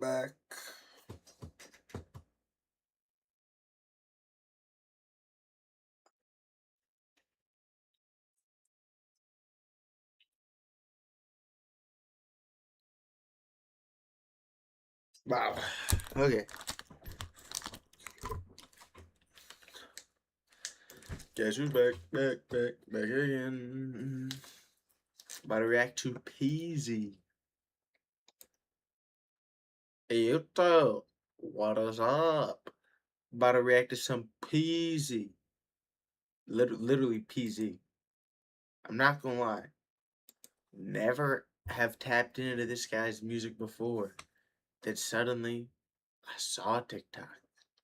back. Wow. Okay. Guess who's back again. About to react to Peasy. Hey, YouTube. What is up? About to react to some Peasy. Literally Peasy. I'm not gonna lie. Never have tapped into this guy's music before. Then suddenly I saw TikTok.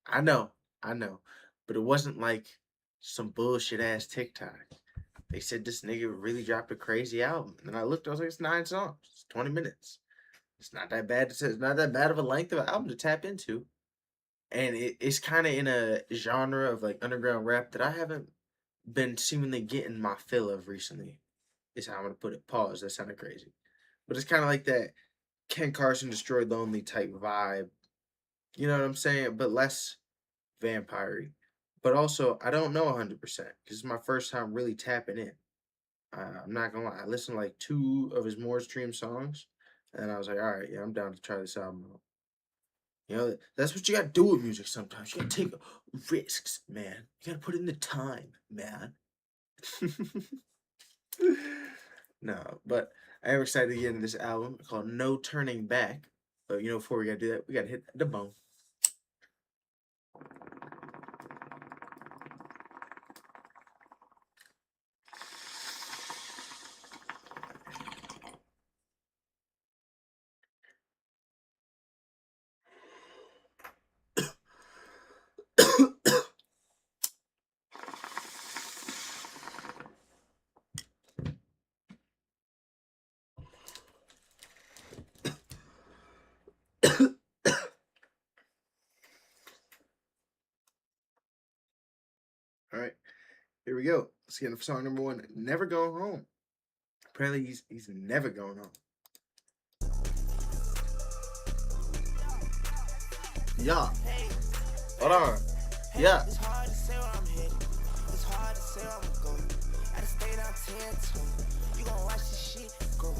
I know. But it wasn't like some bullshit ass TikTok. They said this nigga really dropped a crazy album. And I looked, I was like, it's 9 songs. It's 20 minutes. It's not that bad. It's not that bad of a length of an album to tap into. And it's kind of in a genre of like underground rap that I haven't been seemingly getting my fill of recently. Is how I'm gonna put it. Pause. That sounded crazy. But it's kind of like that Ken Carson Destroyed Lonely type vibe. You know what I'm saying? But less vampire-y. But also, I don't know 100% because it's my first time really tapping in. I'm not gonna lie. I listened to like 2 of his more streamed songs, and I was like, all right, yeah, I'm down to try this album out. You know, that's what you gotta do with music sometimes. You gotta take risks, man. You gotta put in the time, man. No, but I am excited to get into this album called No Turning Back. But you know, before we gotta do that, we gotta hit the bone. All right, here we go. Let's get into song number 1. Never Going Home. Apparently, he's never going home. Yeah. Hold on. Yeah. It's hard to say where I'm headed. It's hard to say where I'm going. I just stay down 10 toes. You gon' watch this shit go.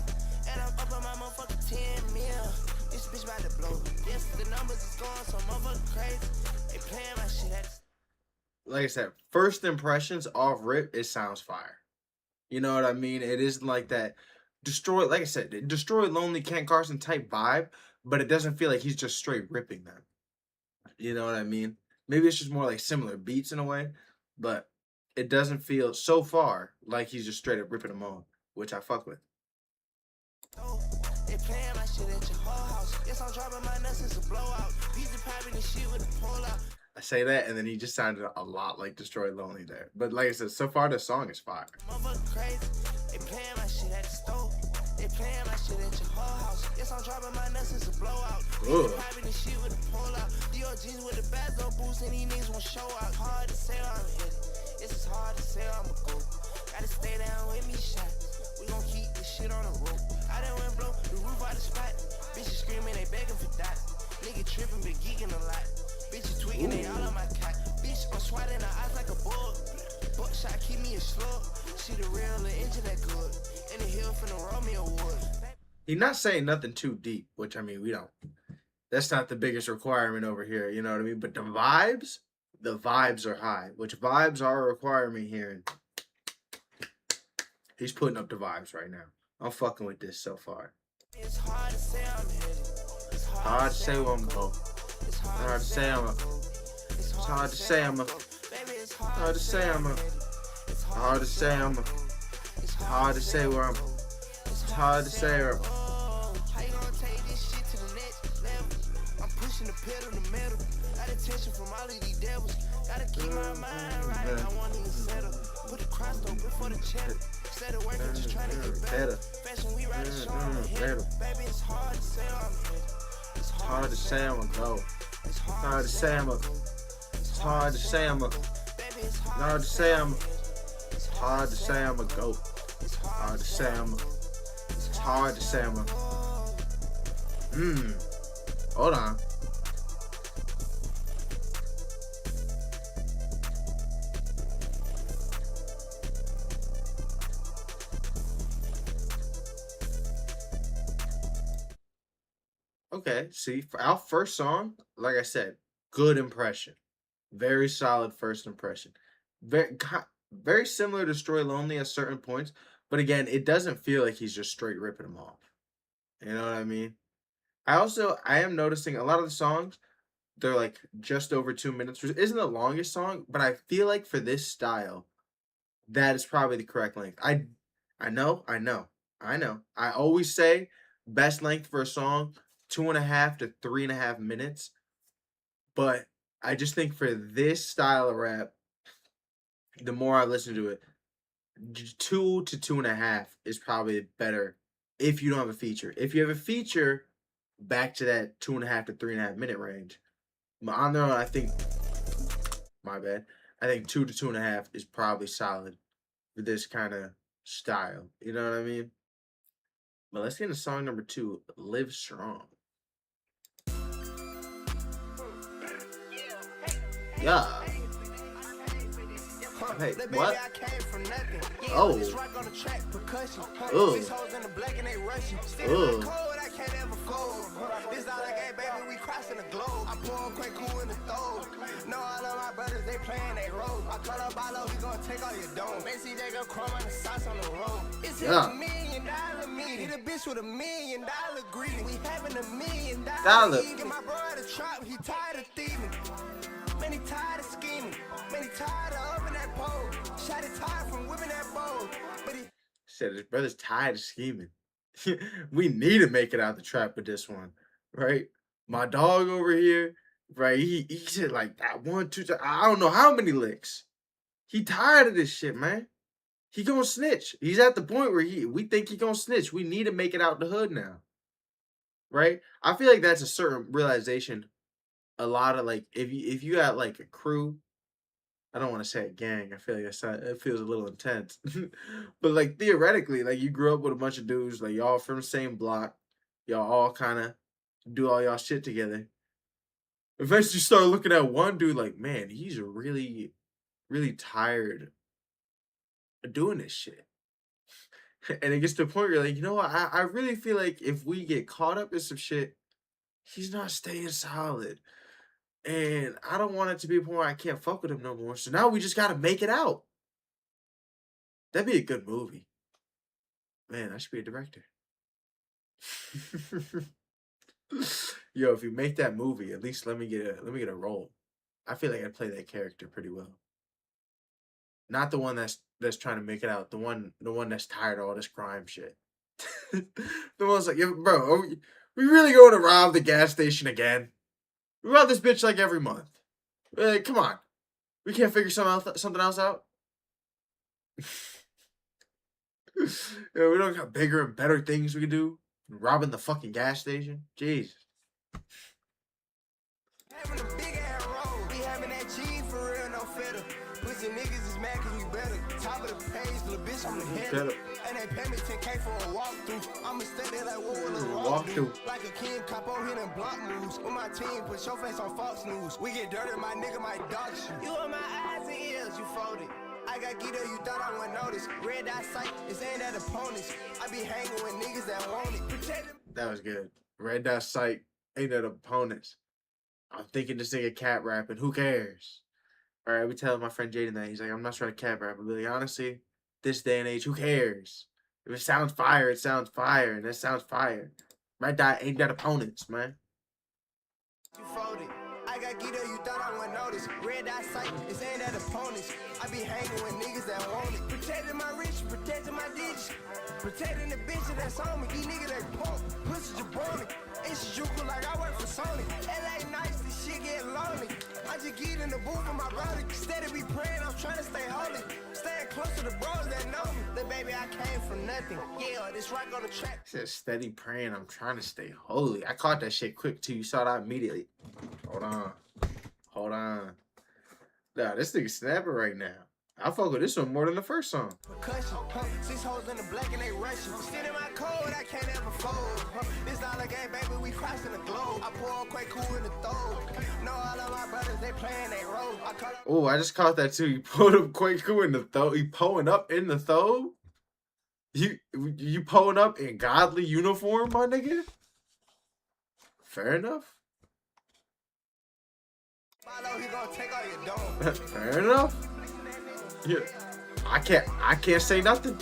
And I'm up on my motherfucking 10 mil. This bitch about to blow. Yes, the numbers is going so motherfucking crazy. They playing my shit. Like I said, first impressions off rip, it sounds fire. You know what I mean? It isn't like that destroy, like I said, destroy lonely Ken Carson type vibe, but it doesn't feel like he's just straight ripping them. You know what I mean? Maybe it's just more like similar beats in a way, but it doesn't feel so far like he's just straight up ripping them on, which I fuck with. They playing my shit at your whole house. Yes, I'm dropping my nuts as a blowout. Pizza popping and shit with a pull out. I say that, and then he just sounded a lot like Destroy Lonely there. But like I said, so far the song is fire. Crazy. They playing my shit at the stove. They playing my shit at your whole house. Yes, I'm dropping my nuts as a blowout. Popping and shit with a pull out. Dior jeans with the bad though boots, and these niggas won't show out. Hard to say I'm headed. It's as hard to say I'm a go. Gotta stay down with me, shot. We gon' keep this shit on the rope. I done went blow the roof out the spot. Bitches screaming, they begging for that. Nigga tripping, been geeking a lot. Bitches tweaking, they all on my cat. Bitch, I'm swatting her eyes like a bug. Buckshot keep me a slug. She the real, the engine that good. In the hill finna roll me a wood. He's not saying nothing too deep, which I mean, we don't. That's not the biggest requirement over here, you know what I mean? But the vibes are high, which vibes are a requirement here. And he's putting up the vibes right now. I'm fucking with this so far. It's hard to say I'm headed. It's hard to say where I'm going. It's hard to say I'm a. It's hard to say I'm a. Hard to say I'm a. Hard to say I'm a. It's hard to say where I'm. It's hard to say where I'm. How you gonna take this shit to the next level? I'm pushing the pedal to metal. Got attention from all of these devils. Gotta keep my mind right. I want to settle. Put the cross open for the cheddar. Instead of working, just trying to get better. Fashion, we ride the show on the head. Baby, it's hard to say I'm headed. It's hard to say I'm a go. It's hard to say I'm a. It's hard to say I'm a. It's hard to say I'm a. It's hard to say I'm a go. It's hard to say I'm a. It's hard to say I'm a. Hold on. Okay, see, for our first song, like I said, good impression. Very solid first impression. Very similar to Story Lonely at certain points, but again, it doesn't feel like he's just straight ripping them off. You know what I mean? I am noticing a lot of the songs, they're like just over 2 minutes, which isn't the longest song, but I feel like for this style, that is probably the correct length. I know. I always say best length for a song, 2.5 to 3.5 minutes. But I just think for this style of rap, the more I listen to it, 2 to 2.5 is probably better if you don't have a feature. If you have a feature, back to that 2.5 to 3.5 minute range. But on their own, I think my bad. I think 2 to 2.5 is probably solid for this kind of style. You know what I mean? But let's get into song number 2, Live Strong. Yeah. Hey, what? Oh. Ugh. Ugh. This all I got, baby, we crossing the globe. I pour quite cool in the stove. No, all of my brothers, they playing they role. I call up Balo, he gonna take all your dome. Basically, they go crumb on the sauce on the road. It's $1 million meeting. Hit a bitch with $1 million greeting. We having $1 million meeting. My bro at the trap, he tired of thieving. Man, he tired of scheming. Man, he tired of upping that pole. Shot it tired from whipping that bowl. But he said his brother's tired of scheming. We need to make it out the trap with this one, right? My dog over here, right? He said like that 1, 2, 3, I don't know how many licks. He tired of this shit, man. He gonna snitch. He's at the point where we think he gonna snitch. We need to make it out the hood now, right? I feel like that's a certain realization. A lot of like if you got like a crew, I don't want to say a gang. I feel like it feels a little intense. But like theoretically, like you grew up with a bunch of dudes, like y'all from the same block, y'all all kind of do all y'all shit together. Eventually, you start looking at one dude like, man, he's really, really tired of doing this shit. And it gets to the point where you're like, you know what? I really feel like if we get caught up in some shit, he's not staying solid. And I don't want it to be a point where I can't fuck with him no more. So now we just gotta make it out. That'd be a good movie. Man, I should be a director. Yo, if you make that movie, at least let me get a role. I feel like I'd play that character pretty well. Not the one that's trying to make it out. The one that's tired of all this crime shit. The one's like, yo, bro, we really going to rob the gas station again? We rob this bitch like every month. Come on, we can't figure something else out. Yo, we don't got bigger and better things we can do than robbing the fucking gas station. Jesus. Having a big ass road, be having that cheese for real, no fitter. Pussy niggas is mad cause we better. Top of the page, little bitch, I'm the header. And they pay me 10K for a walkthrough. I'ma stay there like what will a walk do? Like a king capo hitting block moves. With my team, put your face on Fox News. We get dirty, my nigga might dog you. You in my eyes and ears, you folded. I got Guido, you thought I wouldn't notice. Red dot sight is aimed at opponents. I be hanging with niggas that want it. Protect them. That was good. Red dot sight aimed at opponents. I'm thinking this nigga cat rapping. Who cares? All right, we tell my friend Jaden that. He's like, I'm not trying to cat rap. But like, honestly, this day and age, who cares? If it sounds fire, it sounds fire. And that sounds fire. Red dot aimed at opponents, man. You folded. I got Guido, you thought I wouldn't notice. Red dot sight is aimed at opponents. I be hanging with niggas that want it. Protecting my rich, protecting my ditch. Protecting the bitches that's on me. These niggas that pump, pussy jabroni. It's Juku like I work for Sony. LA nice, this shit get lonely. I just get in the booth with my brother. Steady be praying, I'm trying to stay holy. Staying close to the bros that know me. The baby, I came from nothing. Yeah, this rock on the track. Said steady praying, I'm trying to stay holy. I caught that shit quick too. You saw that immediately. Hold on. Nah, this nigga snapping right now. I fuck with this one more than the first song. Percussion, huh? 6 hoes in the black and they rushing. Still in my code, I can't ever fold. Huh? This all a game, baby, we crossing the globe. I pour quite cool in the throat. Know all of my brothers, they playing they role. Oh, I just caught that too. You pulled up quite cool in the throw. You pulling up in the throw? You pulling up in godly uniform, my nigga? Fair enough. Fair enough. Yeah. I can't say nothing.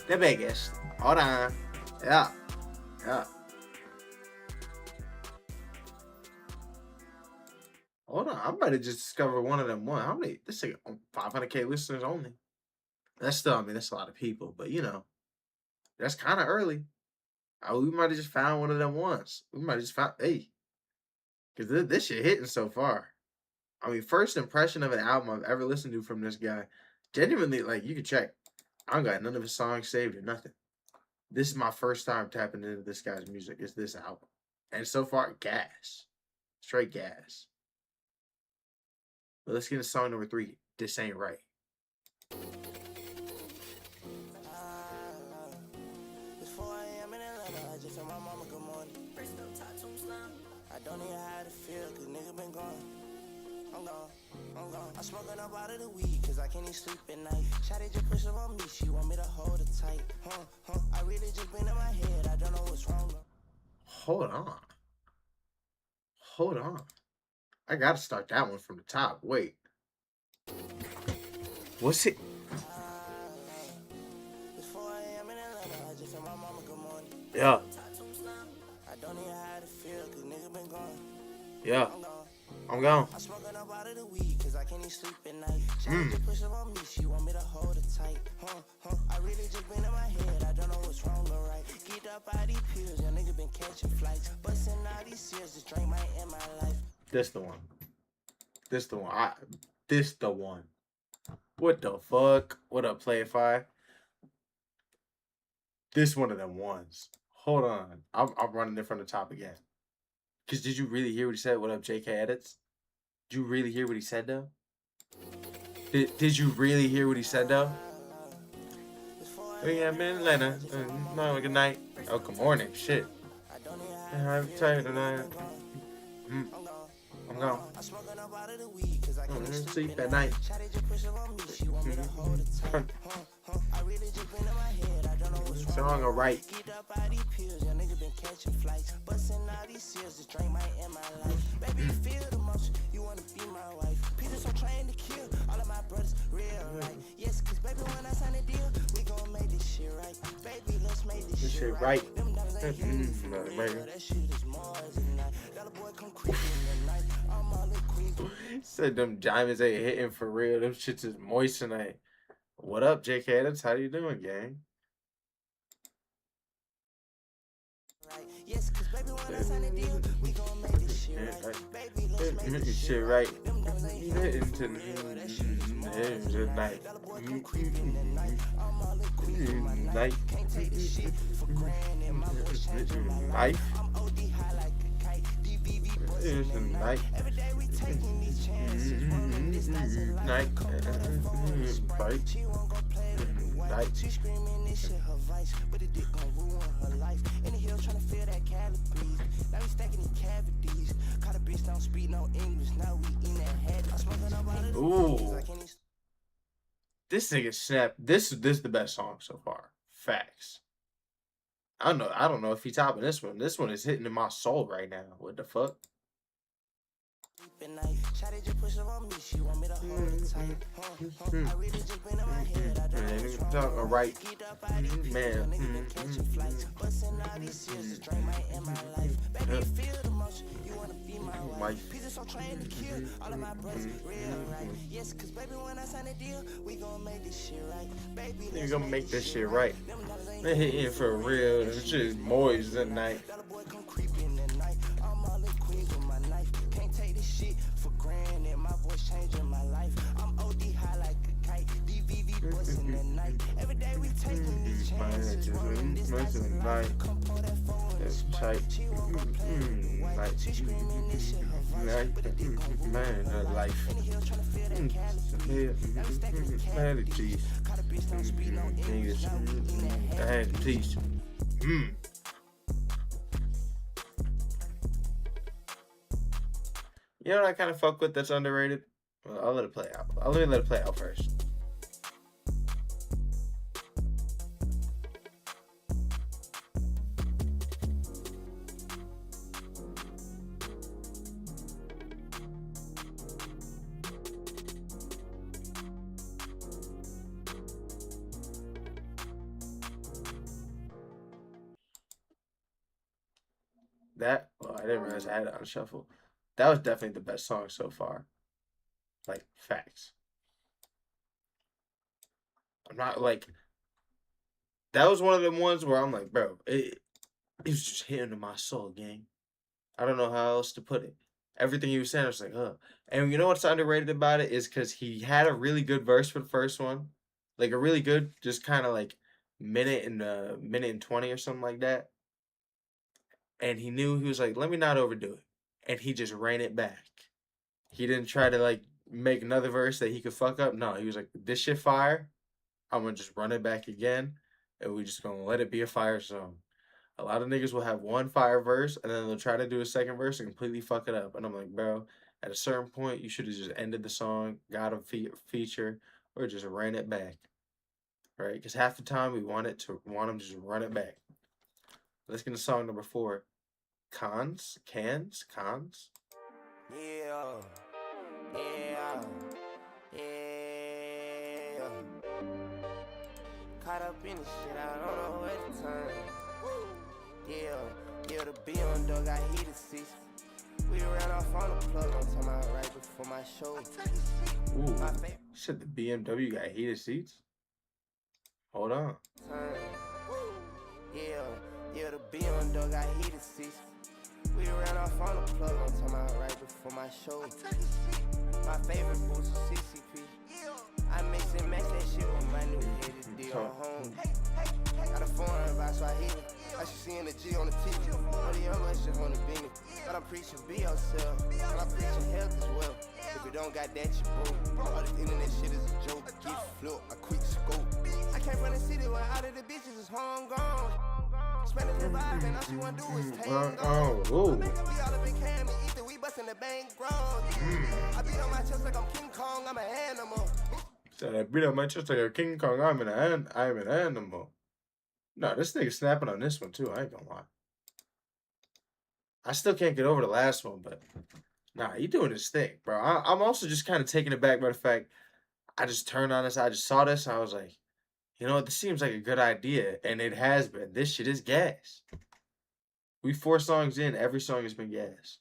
The biggest. Hold on. Yeah. Hold on. I'm about to just discover one of them. How many? This thing 500K listeners only. That's still, I mean, that's a lot of people, but you know, that's kind of early. We might have just found one of them ones. We might have just found, hey, because this shit hitting so far. I mean, first impression of an album I've ever listened to from this guy. Genuinely, like, you can check. I don't got none of his songs saved or nothing. This is my first time tapping into this guy's music. It's this album. And so far, gas. Straight gas. But let's get into song number 3. This Ain't Right. I don't even how to feel, cause nigga been gone. I'm gone. I'm smoking up out of the weed, cause I can't even sleep at night. Shawty just push up on me, she want me to hold it tight. I really just been in my head, I don't know what's wrong. Hold on. I gotta start that one from the top. Wait. What's it? Yeah. I don't even how to feel, cause nigga been gone. Yeah. I'm gone. I'm smoking up out of the weed, cause I can't even sleep at night. Shawty just push up on me, she want me to hold it tight. I really just been in my head, I don't know what's wrong or right. Get up out these pills, your nigga been catching flights. Busting all these seals, this drink might end my life. This the one. This the one. What the fuck? What up, Playify? This one of them ones. Hold on. I'm running it from the top again. Because did you really hear what he said? What up, JK Edits? Did you really hear what he said, though? Did you really hear what he said, though? Oh, yeah, man, Atlanta. No, good night. Oh, good morning. Shit. I'm tired tonight. I'm gone. Sleep at night. Song or right. This shit right. Said them diamonds ain't hitting for real. Them shits is moist tonight. What up, JK Edits? How you doing, gang? Yes, cause baby, when I sign a deal, we gon' make this shit right. Baby, let's make this shit right. Tonight. Night. Can't take this shit for granted. My voice changing my life. I'm OD high like a kite. DVV bustin' the night. Every day we taking these chances. Running this night. She won't go play with me. She screaming this shit her vice, but it did gon' ruin her life. In the hills tryna fill that calories. Now we stacking these cavities. Caught a bitch don't speak no English. Now we in that head. I'm smoking up out of the ooh. This nigga snap. This is the best song so far. Facts. I don't know if he topping this one. This one is hitting in my soul right now. What the fuck? Shawty just push up on me, she want me to hold it tight. I really just been in my head, I don't know what's wrong. Alright. Get up out these pills, your nigga been catching flights. Bustin' all these seals, this drink might end my life. Baby, you feel the motion, you wanna be my wife. Pieces I'm trying to kill, all of my brothers real right. Yes, cause baby, when I sign a deal, we gon' make this shit right. Baby, you gonna make this shit right. They hitting for real. This shit is moist tonight. Boy come creeping at night. I'm all in Queens with my knife. Can't take this shit for granted. My voice changing my life. I'm OD high like a kite. DVV bustin' at night. Night. That's tight. Man, life. Man, geez. I had to teach. You know what I kind of fuck with that's underrated? Well, I'll let it play out. Let it play out first. I didn't realize I had it on shuffle. That was definitely the best song so far. Like, facts. I'm not like, that was one of them ones where I'm like, bro, it was just hitting to my soul, gang. I don't know how else to put it. Everything he was saying, I was like, huh. And you know what's underrated about it is because he had a really good verse for the first one. Like, a really good, just kind of like minute and 20 or something like that. And he knew, he was like, let me not overdo it. And he just ran it back. He didn't try to like make another verse that he could fuck up. No, he was like, this shit fire. I'm gonna just run it back again. And we just gonna let it be a fire song. A lot of niggas will have one fire verse and then they'll try to do a second verse and completely fuck it up. And I'm like, bro, at a certain point, you should have just ended the song, got a feature, or just ran it back. Right? Because half the time we want him to just run it back. Let's get to song number 4. Cons. Yeah. Caught up in the shit, I don't know where to turn. Yeah, the BMW got heated seats. We ran off on the plug on time out right before my show. Ooh, shit, the BMW got heated seats? Hold on. Yeah, the BMW got heated seats. We ran off on the plug on time out right before my show. My favorite boost is CCP. I mix and match that shit with my new headed deal on home. Got a foreign vibe, so I hit it. I should see in the G on the TV. All the young ones just wanna be me. But I'm preaching be yourself. And I'm preaching health as well. If you don't got that, you broke. All this internet shit is a joke. Get flipped, a quick scope. I came from the city where all of the bitches is homegrown. Spending the vibe and all she wanna do is take on. We all up in Cam and Ether, we bustin' the bank grown. I beat on my chest like I'm King Kong, I'm an animal. Said I beat on my chest like a King Kong, I'm an animal. No, this nigga snapping on this one too, I ain't gonna lie. I still can't get over the last one, but nah, he doing his thing, bro. I'm also just kind of taken aback by the fact I just turned on this, I just saw this, and I was like, you know what, this seems like a good idea, and it has been. This shit is gas. We 4 songs in, every song has been gas.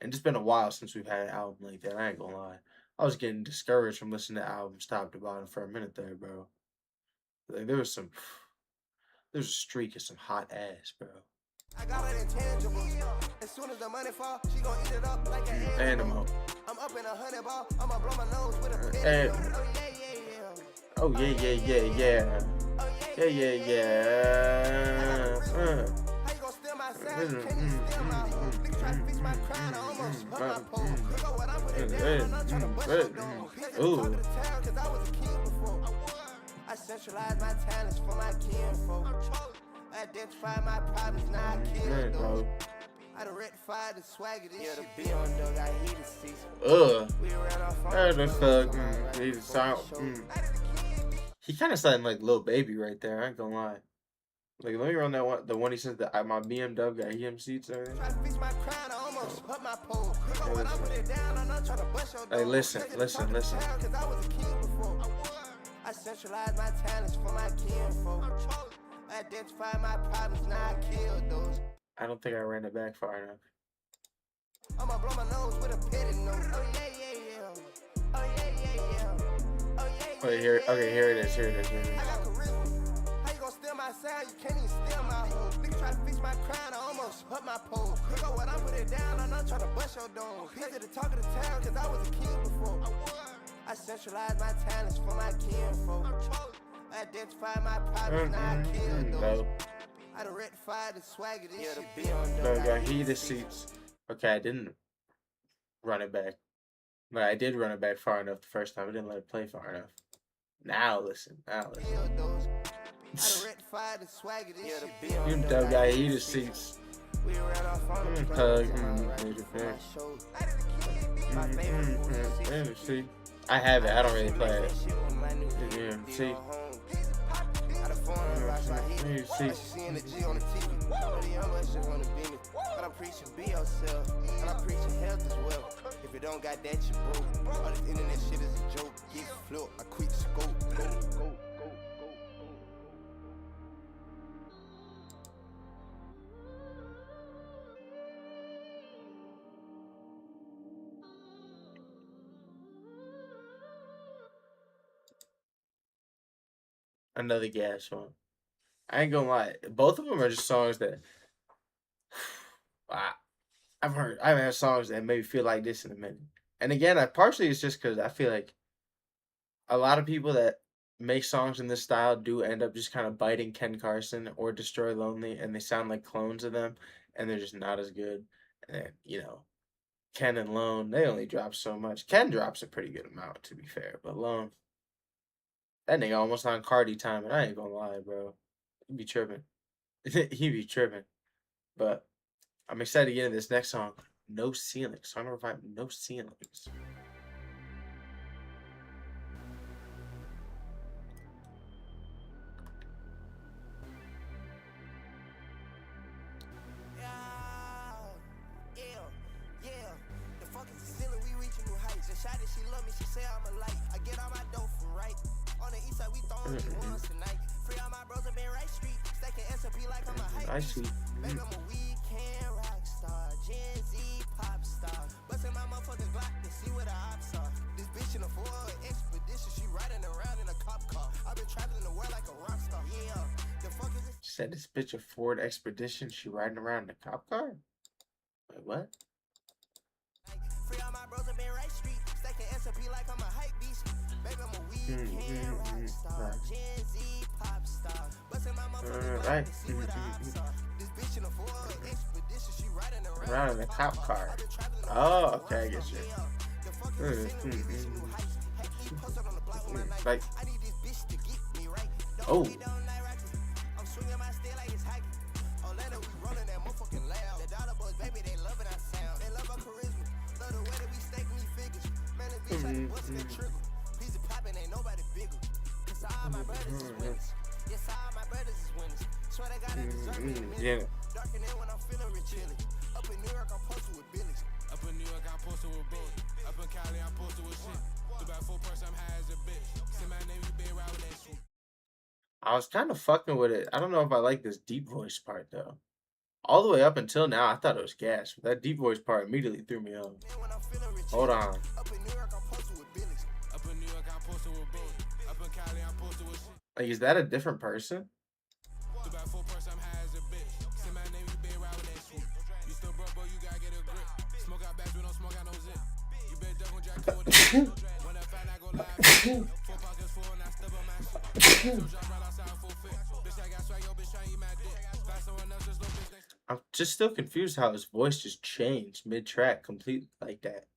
And it's been a while since we've had an album like that, I ain't gonna lie. I was getting discouraged from listening to albums top to bottom for a minute there, bro. Like, there was a streak of some hot ass, bro. I got it intangible. As soon as the money fall, she gon' eat it up like an animal. I'm up in a 100 ball, I'ma blow my nose with a pin. Oh yeah. Yeah. How you gon' steal my sound? You can't even steal my hoe. Nigga try to fix my crown, I almost put my pole. Look at what I put it down, I'm not trying to bust your dome. Bitch, talk of the town, cause I was a king before. I centralize my talents for my kinfolk. Identify my problems, now I kill those. I done rectified the swagger, this shit. Yeah, the BMW got heated seats. We ran off on the sound. He kind of sounded like Lil Baby right there, I ain't gonna lie. Like, let me run that one, the one he says that my BMW got heated seats and everything. Hey, listen. I centralize my talents for my kinfolk. Identify my problems, now I kill those. I don't think I ran it back far enough. I'ma blow my nose with a petty nose. Wait, here. Okay, here it is. I got charisma. How you gon' steal my sound? You can't even steal my hoe. Nigga try to fix my crown, I almost put my pole. Look at what I put it down, I'm not trying to bust your dome. Piece of the talk of the town, cause I was a king before. I centralize my talents for my kinfolk. Identify my problems, now I kill those. No. I done rectified the swagger, this shit be on No, those. got heated seats. Okay, I didn't run it back. But I did run it back far enough the first time. I didn't let it play far enough. Now listen. Now listen. Kill those. I done rectified the swagger, this shit be on You those. dub got heated seats. We ran off on the Tug, major fair. My favorite See, I have it. I don't really play it. Yeah, see. See. But I'm preaching be yourself, and I'm preaching health as well. If you don't got that, you broke. All this internet shit is a joke. Get flipped, I quit scope. Go. Another gas song. I ain't gonna lie. Both of them are just songs that I've heard. I haven't had songs that made me feel like this in a minute. And again, partially it's just because I feel like a lot of people that make songs in this style do end up just kind of biting Ken Carson or Destroy Lonely, and they sound like clones of them, and they're just not as good. And Ken and Lone, they only drop so much. Ken drops a pretty good amount, to be fair, but Lone, that nigga almost on Cardi time, and I ain't gonna lie, bro. He be tripping. He be tripping. But I'm excited to get into this next song, No Ceilings. Song number 5, No Ceilings. Yeah. The fuck is the ceiling, we reaching new heights. The shot that she love me, she say I'm a light. I get all my dope from right. On the east side, we throwing these ones tonight. Free all my bros up in Right Street. Stacking SOP like I'm a hype. I see. Baby, I'm a weekend rock star. Gen Z pop star. Bustin' my motherfucking Glock to see where the ops are. This bitch in a 4 expedition. She riding around in a cop car. I've been traveling the world like a rock star. Yeah. The fuck is it? She said this bitch a Ford Expedition. She riding around in a cop car? Wait, what? Free all my bros up in Right Street. Stacking SOP like I'm a hype beast. Baby, I'm a weekend rock star. Gen Z pop star. Bustin' my motherfucking Glock to see where the ops are. This bitch in a 4 expedition. She riding Around in a cop car. Oh, okay, I get you. Like, oh. I'm swinging my steel like it's hiking. Orlando, we rolling that motherfucking loud. The dollar boys, baby, they loving our sound. They love our charisma. Love the way that we staking these figures. Man, the bitch like busting that trigger. Piece of poppin', ain't nobody bigger. Cause all my brothers is winners. Yes, all my brothers is winners. Swear to God, I deserve it in a minute. Yeah. Darker than when I'm feeling rich chilly. Up in New York, I'm posted with Billies. Up in New York, I'm posted with Billy. Up in Cali, I'm posted with shit. About 4 person, I'm high as a bitch. Say my name, you been around with that shit. I was kind of fucking with it. I don't know if I like this deep voice part, though. All the way up until now, I thought it was gas. But that deep voice part immediately threw me off. Hold on. Up in New York, I'm posted with Billies. Up in New York, I'm posted with Billy. Up in Cali, I'm posted with shit. Like, is that a different person? About 4 person, I'm high as a bitch. Say my name, you been around with that shit. You still broke, but you gotta get a grip. Smoke out bags, we don't smoke out no zip. You been ducking, jack with the shit. When I find, I go live. 4 pockets full, and I step on my shit. So drop right outside full fit. Bitch, I got swag, yo, bitch, try to eat my dick. Find someone else, just look this next. I'm just still confused how his voice just changed mid-track completely like that.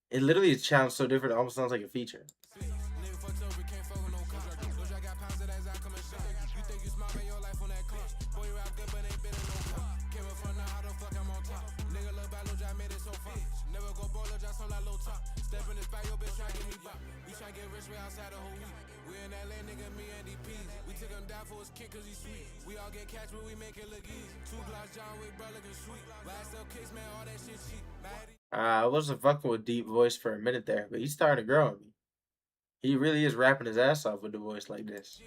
It literally sounds so different. It almost sounds like a feature. Nigga fucked over, can't fuck with no cop. Those I got pounds of that I come and shot. You think you smart, man, your life on that clutch. Boy, you rap good, but ain't been in no cup. Came up from the how the fuck I'm on top. Nigga look back, Lil' J made it so far. Never go ball, Lil' J sound like low top. Step in this bag, your bitch try to get me back. We try to get rich, we outside the whole week. We in LA, nigga, me and DPs. We took him down for his kid, cause he's sweet. We all get catch, but we make it look easy. 2 glass John Wick, bro, looking sweet. Last up kicks, man, all that shit cheap. I wasn't fucking with deep voice for a minute there, but he's starting to grow on me. He really is rapping his ass off with the voice like this.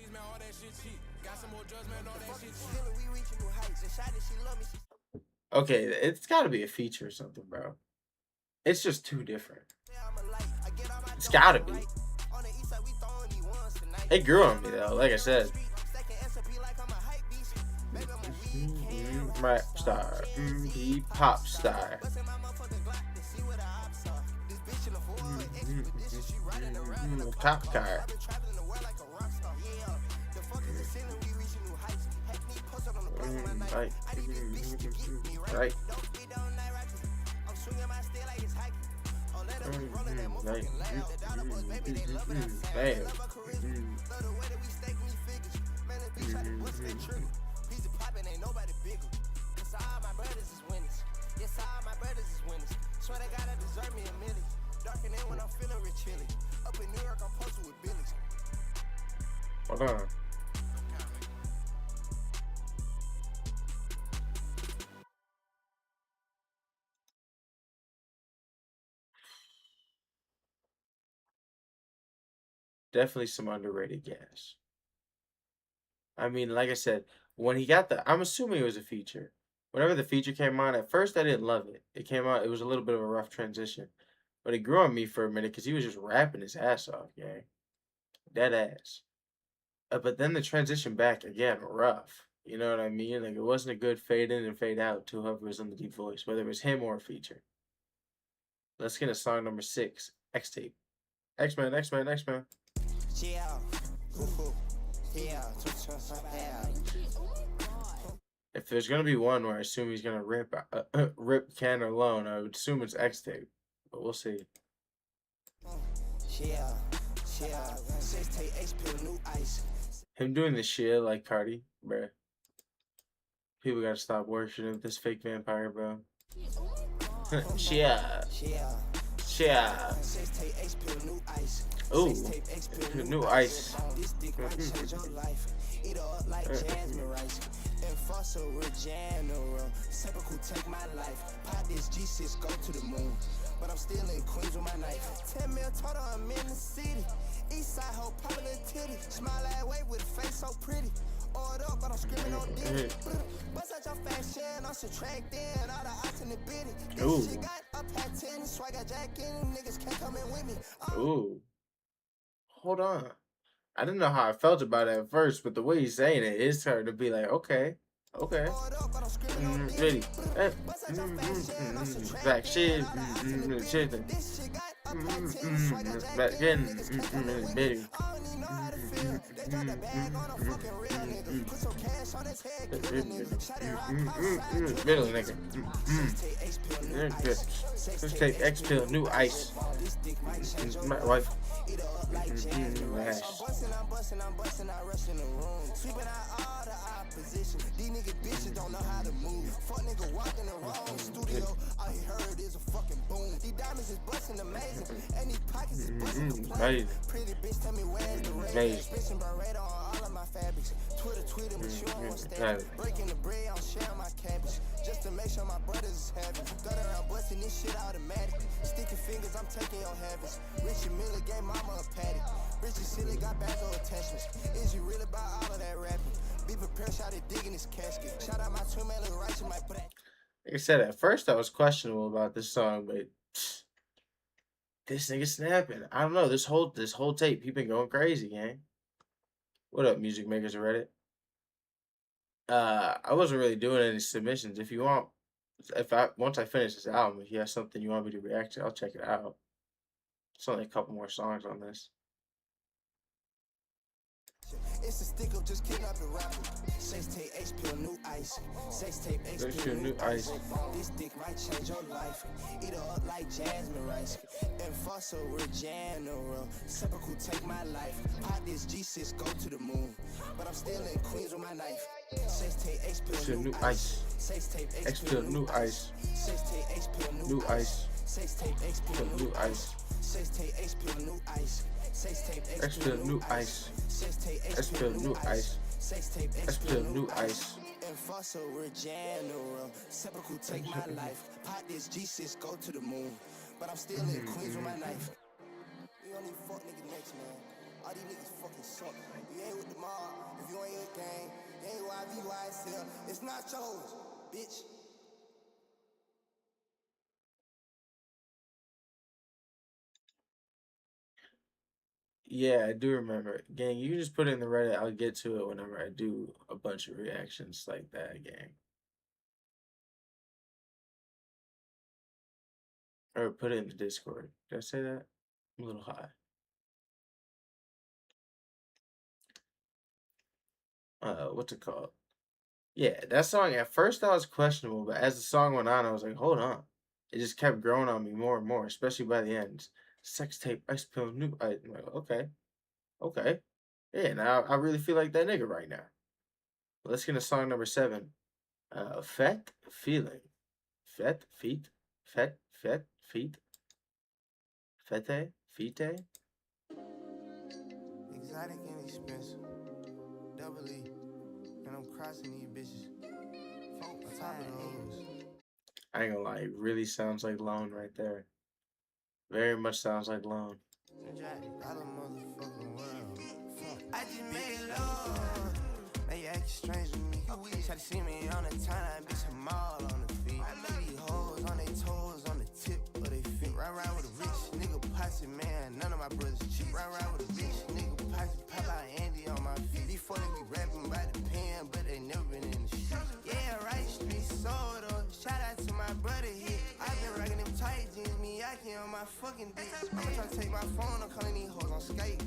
Okay, it's got to be a feature or something, bro. It's just too different. It's got to be. It grew on me, though, like I said. Rap star, he pop star. Cop car. Right. I'm swinging my stick like it's hiking. Oh, let them roll in that motherfucking lab. The dollar boys, baby, they love it. Damn. Love our charisma. Love the way that we stake these figures. Man, that bitch out the bust that trigger. Piece of poppin', ain't nobody bigger. Cause all my brothers is winners. Yes, all my brothers is winners. Swear they gotta deserve me a million. Darker than when I'm feeling rich chilly. Up in New York, I'm posted with Billies. Hold on. Definitely some underrated gas. I mean, like I said, when he got I'm assuming it was a feature. Whenever the feature came on, at first I didn't love it. It came out, it was a little bit of a rough transition. But it grew on me for a minute because he was just rapping his ass off, gang. Dead ass. But then the transition back, again, rough. You know what I mean? Like, it wasn't a good fade in and fade out to whoever was on the deep voice, whether it was him or a feature. Let's get a song number 6, X-Tape. X-Men, X-Men, X-Men. Yeah. Yeah. If there's gonna be one where I assume he's gonna rip Ken alone, I would assume it's X-Tape, but we'll see. Yeah. New ice. Him doing the shit like Cardi, bruh. People gotta stop worshiping this fake vampire, bro. Yeah. Yeah. Ooh. New ice. Eat up like jasmine rice. And fossil with general. Sepulchre take my life. Pop this G6, go to the moon. But I'm still in Queens with my knife. 10 mil total, I'm in the city. Eastside hoe, poppin' a titty. Smile that way with a face so pretty. Oiled up, but I'm screaming on Diddy. Bust out your fashion, I'm subtracting all the odds in the bitty. This shit got up at 10, swagger jacket, niggas can't come in with me. Ooh. Hold on. I didn't know how I felt about it at first, but the way he's saying it is starting to be like, okay. Really. Back shit. Shit. Back in. Baby. Really, nigga. Let's take X pill, new ice. My wife. I'm busting, I rush in the room. Sweeping out all the opposition. These niggas bitches don't know how to move. Fuck nigga walking the wrong studio. All he heard is a fucking boom. These diamonds is busting amazing. And these pockets is busting complaining. Pretty bitch tell me where's the red. Spitting Beretta on all of my fabrics. Twitter tweeting, but you don't understand. Breaking the bread, I'm sharing my cabbage. Just to make sure my brothers is happy. Gun around busting this shit automatic. Sticky fingers, I'm taking your habits. Richard Miller gave mama a patty. Richard Silly got back on attachments. Is you really about all of that rapping? Be prepared, shout it digging his casket. Shout out my twin man, look right in my butt. Like I said, at first I was questionable about this song, but this nigga snapping. I don't know. This whole tape, he been going crazy, gang. What up, music makers of Reddit? I wasn't really doing any submissions. If you want, once I finish this album, if you have something you want me to react to, I'll check it out. It's only a couple more songs on this. It's a stick up, just kidding up the rapper. Sex tape, H pill, new ice. Sex tape, H pill, new ice. This dick might change your life. Eat her up like jasmine rice. And fossil with general. Sepulchre take my life. Pop this G6, go to the moon. But I'm still in Queens with my knife. Sex tape, H pill, new ice. Sex tape, X pill, new ice. Sex tape, H pill, New ice. Sex tape, H pill, New ice. Sex tape, H pill, new ice. X pill, new ice. X pill, new ice. X pill, new ice. And fossil with general. Sepulchre take my life. Pop this G6, go to the moon. But I'm still in Queens with my knife. We don't need fuck niggas next, man. All these niggas fucking suck. You ain't with the mob. If you ain't with gang, you ain't YVYSL. It's not yours, bitch. Yeah, I do remember. Gang, you can just put it in the Reddit. I'll get to it whenever I do a bunch of reactions like that, gang. Or put it in the Discord. Did I say that? I'm a little high. What's it called? Yeah, that song at first I was questionable, but as the song went on, I was like, hold on. It just kept growing on me more and more, especially by the end. Sex tape, ice pill, new. I'm like, okay, okay. Yeah, now I really feel like that nigga right now. Let's get into song number 7. Fet feeling. Fet feet. Fet feet. Fete fite. Exotic and expensive. Double E. And I'm crossing these bitches. On top of those. I ain't gonna lie, it really sounds like Lone right there. Very much sounds like Lone. I just made love. Now you acting strange to me. Try to see me on the timeline, bitch, I'm all on the feet. These hoes on their toes, on the tip of their feet. Ride around with a rich nigga posse, man. None of my brothers cheap. Ride around with a rich nigga posse, pop out Andy on my feet. These four they be rapping about the pen, but they never been in the street. Yeah, right, street sold up. Shout out to my brother here. I been rocking them tight jeans, Miyake on my fucking dick. I'ma try to take my phone, I'm calling these hoes on Skype.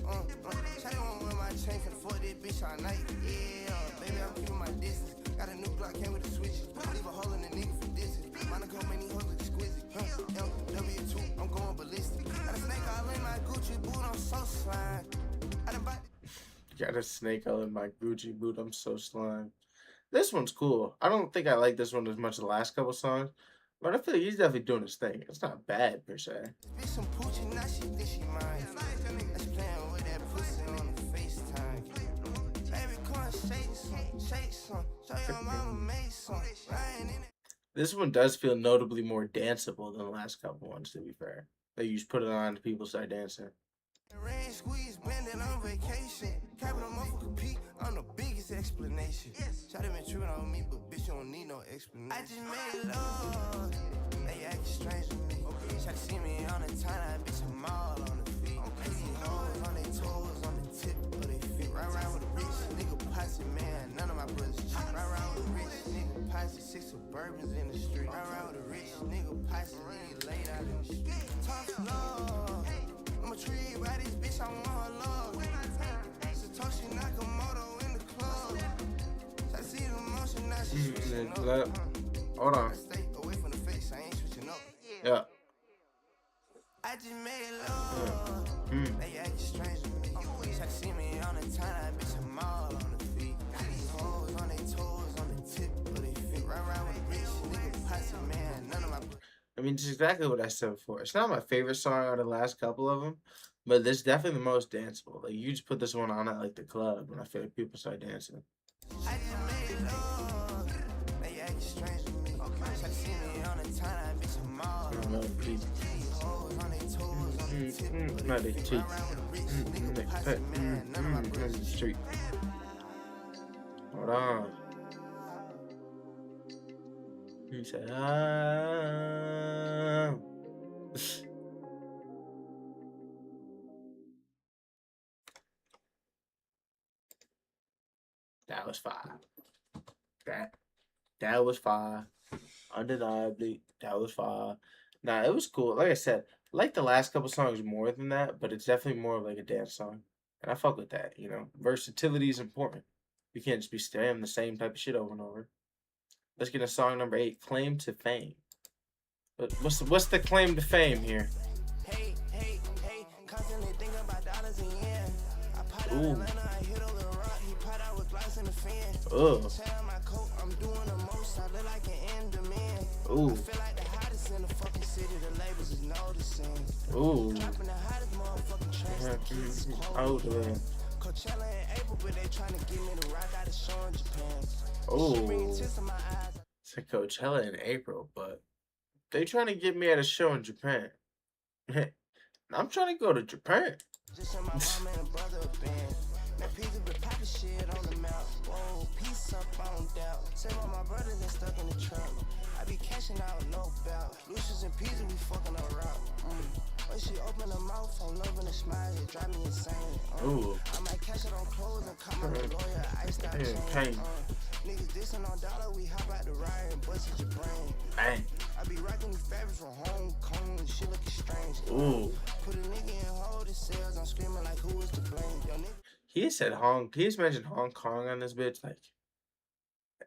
Shawty won't wear my chain for the 40 bitch all night. Yeah, baby, I'm keeping my distance. Got a new Glock, came with the switches. Leave a hole in the nigga for distance. Monaco, many hoes look exquisite. W2, I'm going ballistic. Got a snake all in my Gucci boot, I'm so slime. I done bought. Got a snake all in my Gucci boot. I'm so slime. This one's cool. I don't think I like this one as much as the last couple songs, but I feel like he's definitely doing his thing. It's not bad per se. Bitch, some Poochie, now she think she mine. That's playing with that pussy on the FaceTime. Baby, come and shake some. Show your mama made some. Lying in it. This one does feel notably more danceable than the last couple ones, to be fair. Like you just put it on and people start dancing. Rain squeeze, blending on vacation. Capital motherfucker P, I'm the biggest explanation. Try to be true on me, but bitch, you don't need no explanation. I just made love. Now you acting strange to me. Try to see me on the timeline, bitch, I'm all on the feet. These hoes on their toes, on the tip of their feet. Ride around with a rich nigga posse, man. None of my brothers cheap. Ride around with a rich nigga posse, 6 Suburbans in the street. Ride around with a rich nigga posse, leave laid out in the street. Tough love. I'm a tree by this bitch, I want her love. Satoshi Nakamoto in the club. I see the motion, now she switching up. Hold on. Stay away from the face, I ain't switching up. Yeah. I just made love. Now you acting strange to me. Try to see me on the timeline, bitch, I'm all on the feet. These hoes on their toes, on the tip of their feet. Ride around with a bitch, nigga posse, man. None of my. I mean, just exactly what I said before. It's not my favorite song out of the last couple of them, but this is definitely the most danceable. Like, you just put this one on at, like, the club, and I feel like people start dancing. I just made love. Now you acting strange to me. Try to see me on the timeline, bitch, I'm all on the feet. These hoes on their toes, on the tip of Not their a feet. cheat. Ride around with a rich nigga posse, man. None of my brothers Street. Hold on. He said, That was fire. That was fire. Undeniably, that was fire. Nah, it was cool. Like I said, I like the last couple songs more than that, but it's definitely more of like a dance song. And I fuck with that, you know. Versatility is important. You can't just be saying the same type of shit over and over. Let's get to song number 8, Claim to Fame. But what's the claim to fame here? Hey, constantly thinking about dollars and yen. I pot out Ooh. Atlanta, I hit over the rock, he pot out with glass in the fan. Ugh. Tear my coat, I'm doing the most, I look like an end demand. Ooh. I feel like the hottest in the fucking city, the labels is noticing. Ooh. Dropping the hottest motherfucking tracks, the kids is Oh, quoting. man. Coachella in April, but they trying to get me to rock out a show in Japan. Ooh. Bringing tears to my eyes. It's a Coachella in April, but they trying to get me at a show in Japan. I'm trying to go to Japan. Just in my mama and brother band. Now Pizza been poppin' shit on the mouth. Whoa, peace up, I don't doubt. Save all my brothers that stuck in the trunk. I be cashing out, no doubt. Lucius and Pizza, we fucking around. When she open her mouth, I'm loving the smile, it drive me insane. Ooh. I might cash it on clothes and call my lawyer, iced out chain. Niggas dissing on dollar, we hop out the ride and busted your brain. Bang. I be rocking these fabrics from Hong Kong, shit looking strange. Ooh. Put a nigga in hold the sales, I'm screaming like who is to blame? Yo, nigga. He just mentioned Hong Kong on this bitch. Like,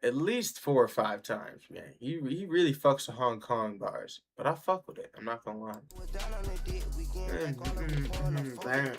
at least 4 or 5 times, man. He really fucks with Hong Kong bars, but I fuck with it. I'm not gonna lie. We're down on the dick, we getting back all up the phone, I'm fucking pain.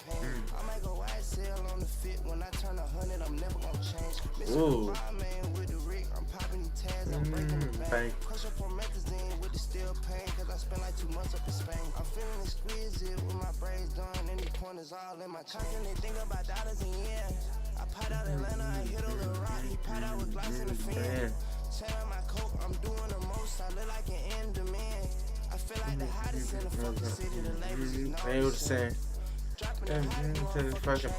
I might go wide sale on the fit when I turn 100, I'm never gonna change. Ooh. Mr. Man with the rig, I'm popping these tags, I'm breaking the bank. Bang. Crush up on methazine with the steel pain, cause I spent like 2 months up in Spain. I'm feeling exquisite with my braids done, and these pointers all in my constantly think about dollars and yen. I pot out Atlanta, I hit a little rock, he pot out with blocks in the fin. Check out my coat, I'm doing the most, I look like an end demand. I feel like the hottest in the fucking city, the labels is known. They were the same. Dropping And to the fucking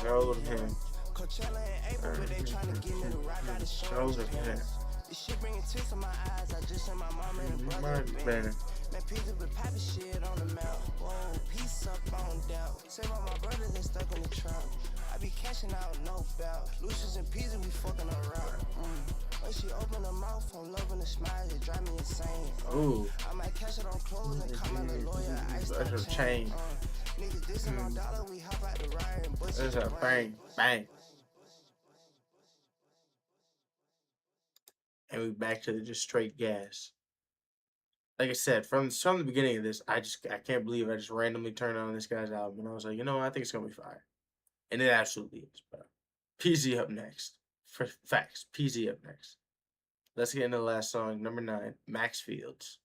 showed him. Coachella and April, but they trying to get me to rock out the show. Showed him. This shit bringing tears to my eyes. I just sent my mama and brother Might a be band. better. Man, pizza with poppin' shit on the mouth. Whoa, peace up on down. Say about my brothers they stuck in the trunk. I be cashing out, no doubt. Lucius and Pizza, we fucking around. When she open her mouth, I'm loving the smile, it drive me insane. Ooh. I might cash it on clothes and call my little lawyer. I That's a chain. Niggas dissing on dollar, we hop out the ride and bust That's it a bang, bang. And we back to the just straight gas. Like I said, from the beginning of this, I can't believe I just randomly turned on this guy's album and I was like, you know what, I think it's gonna be fire. And it absolutely is, bro. PZ up next. For facts. PZ up next. Let's get into the last song, number 9, Max Fields.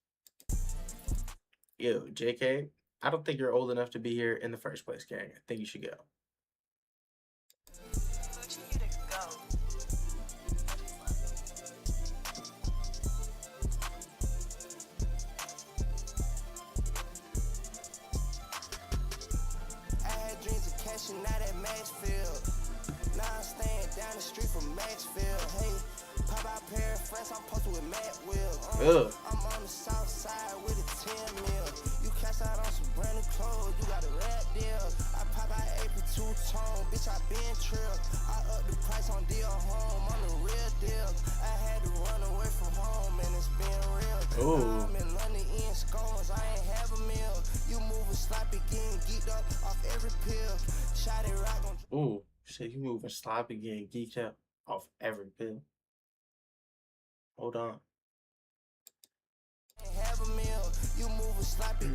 Yo, JK, I don't think you're old enough to be here in the first place, gang. I think you should go. I had dreams of cashing out at Maxfield. Now I'm staying down the street from Maxfield. Hey, pop out pair of friends, I'm posted with Matt Will. I'm on the south side with a 10 mil. You cash out on some brand new clothes, you got a rap deal. I pop out April 2-tone, bitch, I been trill. I up the price on deal home, I'm the real deal. I had to run away from home and it's been real. Now I'm in London eating scones, I ain't have a meal. You moving sloppy, getting geeked up off every pill. Shot it rock on. Ooh, shit, you moving sloppy, getting geeked up off every pill. Hold on. Have a meal. You moving sloppy,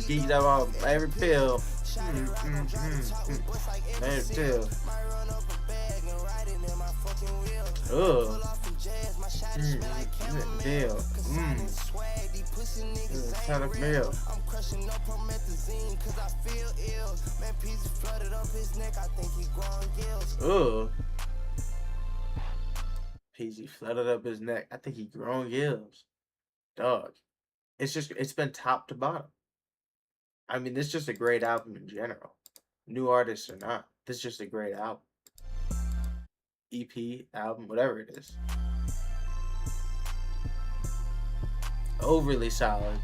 Geeked up off every pill. Every pill. Might run up a bag and ride it in my fucking wheel. Pull off from jazz, my shot is smell like chamomile. Consigning swag, these pussy niggas ain't real. I'm crushing up on methazine cause I feel ill. Man, Pizza flooded up his neck, I think he growing gills. PZ flooded up his neck. I think he grown gills. Dog. It's been top to bottom. I mean, this is just a great album in general. New artists or not. This is just a great album. EP, album, whatever it is. Overly solid.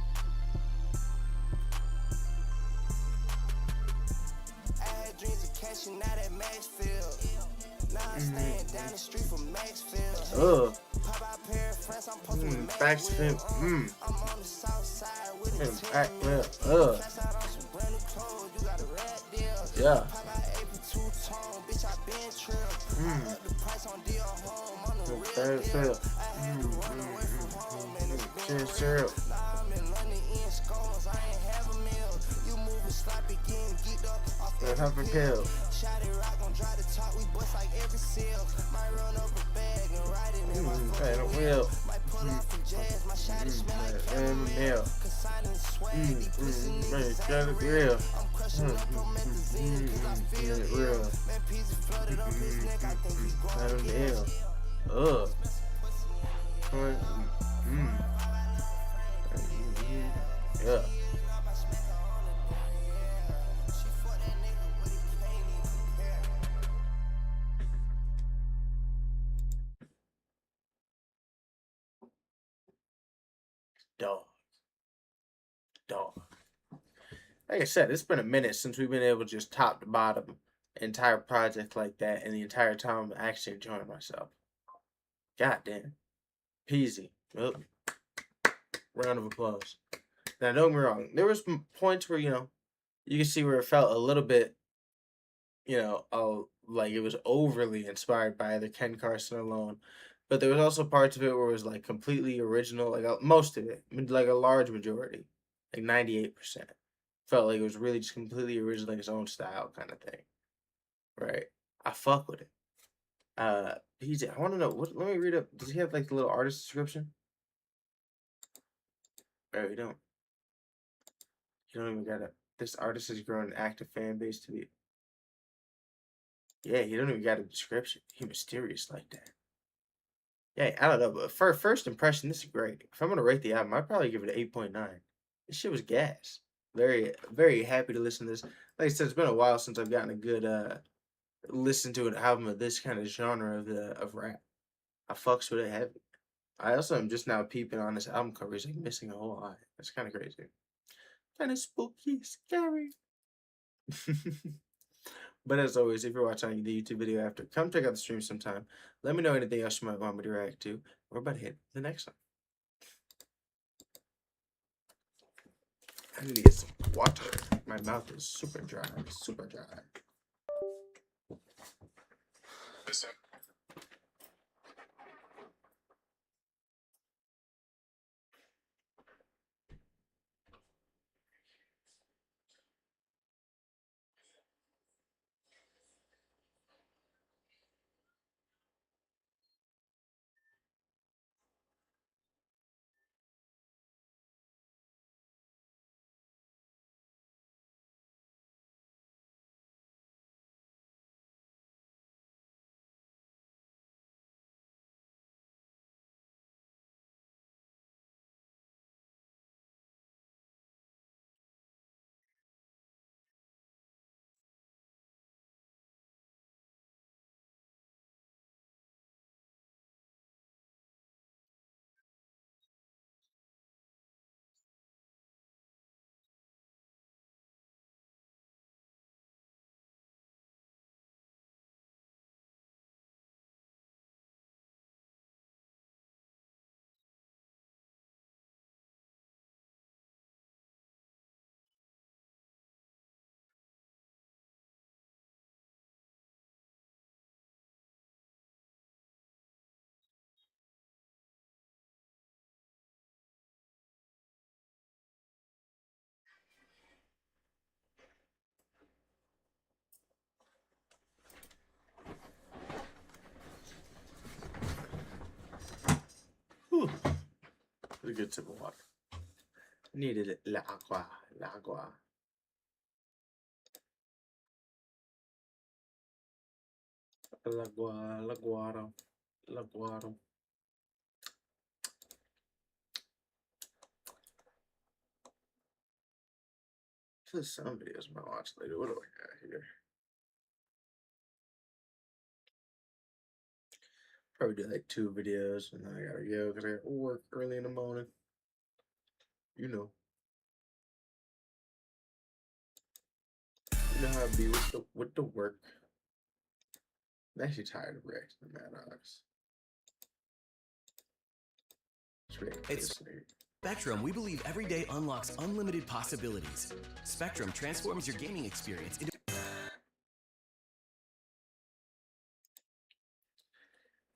I had dreams of cashing out at Maxfield. Now I'm staying down the street from Maxfield. Pop out pair of friends, I'm posted with Maxfield. I'm on the south side with a 10 mil. Cash out on some brand new clothes, you got a rap deal. Yeah. Pop out April 2-tone, bitch, I been trill. I up the price on deal home, I'm the real deal. I had to run away from home and it's been real. Now I'm in London eating scones, I ain't have a meal. You moving sloppy, getting geeked up off every pill. Shot it rock, gon' drive the top, we bust like every seal. Might run up a bag and ride it in my fucking wheel. Might pull off from jazz, my shot is smell like chamomile. Consigning swag, these pussy niggas ain't real. I'm crushing up on methazine cause I feel ill. Man, Pizza flooded up his neck, I think he's growing gills. Yeah. Dog. Like I said, it's been a minute since we've been able to just top to bottom entire project like that, and the entire time I'm actually enjoying myself. God damn. Peasy. Oh. Round of applause. Now, don't get me wrong. There was some points where, you can see where it felt a little bit, like it was overly inspired by either Ken Carson alone, But there was also parts of it where it was like completely original, like most of it, like a large majority, like 98%. Felt like it was really just completely original, like his own style kind of thing, right? I fuck with it. He's. I want to know. What? Let me read up. Does he have like the little artist description? Oh, you don't. You don't even got a. This artist has grown an active fan base to be. Yeah, he don't even got a description. He mysterious like that. Yeah, I don't know, but for first impression, this is great. If I'm gonna rate the album, I'd probably give it an 8.9. This shit was gas. Very, very happy to listen to this. Like I said, it's been a while since I've gotten a good listen to an album of this kind of genre of rap. I fucks with it heavy. I also am just now peeping on this album cover. He's like missing a whole eye. That's kind of crazy. Kind of spooky, scary. But as always, if you're watching the YouTube video after, come check out the stream sometime. Let me know anything else you might want me to react to. We're about to hit the next one. I need to get some water. My mouth is super dry. Super dry. Whew. A good sip of water. Needed it. La agua. La agua. La agua. La guara. La guara. There's some videos I'm gonna watch later. What do I got here? Probably do like 2 videos and then I gotta go because I got work early in the morning. You know. You know how it be with the work. I'm actually tired of reacting to Mad Ox. It's Spectrum, we believe every day unlocks unlimited possibilities. Spectrum transforms your gaming experience into...